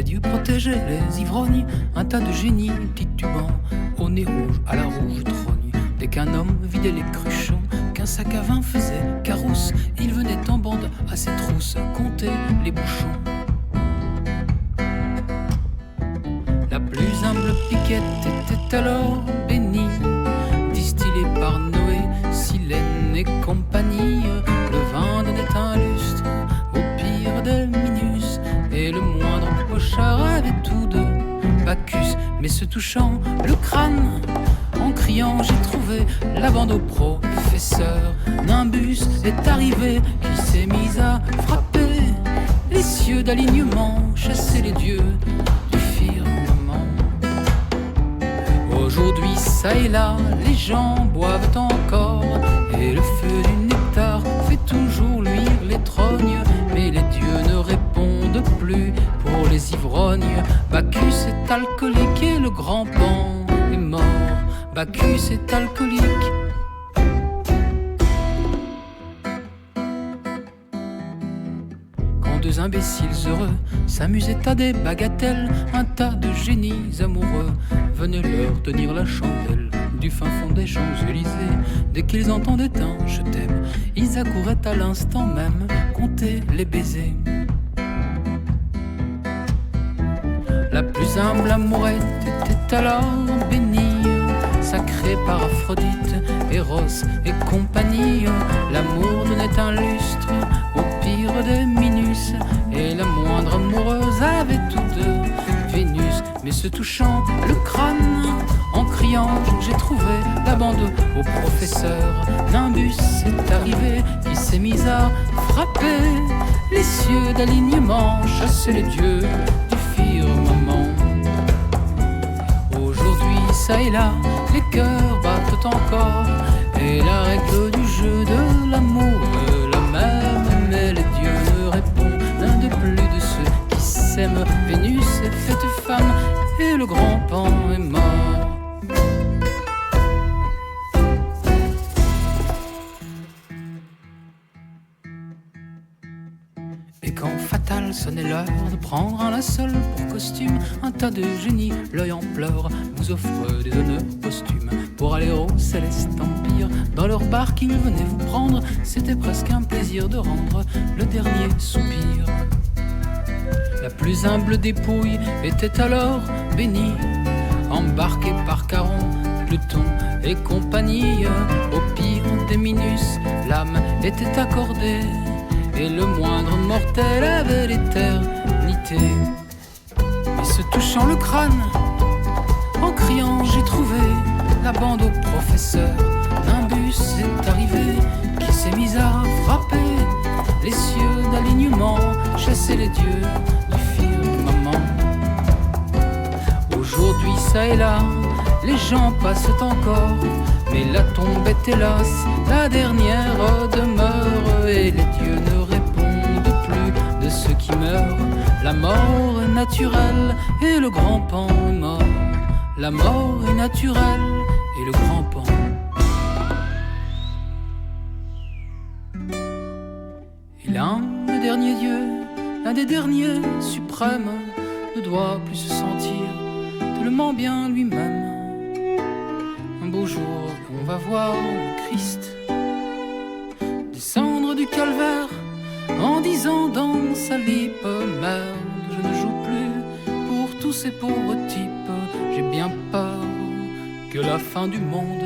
Les dieux protégeaient les ivrognes, un tas de génies titubants, au nez rouge, à la rouge trogne. Dès qu'un homme vidait les cruchons, qu'un sac à vin faisait carousse, il venait en bande à ses trousses compter les bouchons. La plus humble piquette était alors bénie, distillée par Noé, Silène et compagnie. Le vin donnait un lustre au pire des Minus, et le moindre pochard avait tout de Bacchus. Mais se touchant le crâne, en criant j'ai trouvé la bande au professeur. Nimbus est arrivé, qui s'est mis à frapper les cieux d'alignement, chasser les dieux du firmament. Aujourd'hui, ça et là, les gens boivent encore, et le feu du nectar fait toujours luire les trognes. Mais les dieux ne répondent plus pour les ivrognes. Bacchus est alcoolique et le grand Pan est mort. Bacchus est alcoolique. Quand deux imbéciles heureux s'amusaient à des bagatelles, un tas de génies amoureux venaient leur tenir la chandelle du fin fond des Champs-Élysées. Dès qu'ils entendaient un « je t'aime », ils accouraient à l'instant même compter les baisers. La plus humble amourette était alors bénie, sacrée par Aphrodite, Eros et compagnie. L'amour donnait un lustre au pire des Minus, et la moindre amoureuse avait toutes deux Vénus. Mais se touchant le crâne, en criant j'ai trouvé la bande au professeur, Nimbus est arrivé, qui s'est mis à frapper les cieux d'alignement, chasser les dieux du firmament. Aujourd'hui, ça et là, les cœurs battent encore, et la règle du jeu de l'amour est la même. Mais les dieux ne répondent de plus de ceux qui s'aiment. Vénus est faite femme, et le grand Pan est mort. Et quand fatal sonnait l'heure de prendre un linceul pour costume, un tas de génies, l'œil en pleurs, vous offrent des honneurs posthumes. Pour aller au céleste empire, dans leur barque ils venaient vous prendre, c'était presque un plaisir de rendre le dernier soupir. La plus humble dépouille était alors bénie, embarquée par Charon, Pluton et compagnie. Au pire des Minus, l'âme était accordée, et le moindre mortel avait l'éternité. Et se touchant le crâne, en criant j'ai trouvé la bande au professeur, Nimbus est arrivé, qui s'est mis à frapper les cieux d'alignement, chasser les dieux du firmament. Aujourd'hui, ça et là, les gens passent encore, mais la tombe est hélas la dernière demeure, et les dieux ne répondent plus de ceux qui meurent. La mort est naturelle et le grand Pan est mort. La mort est naturelle et le grand Pan. Et l'un des derniers dieux, l'un des derniers suprêmes, ne doit plus se sentir tellement bien lui-même. Un beau jour, on va voir le Christ descendre du calvaire en disant dans sa lippe: merde, je ne joue plus pour tous ces pauvres types. J'ai bien peur que la fin du monde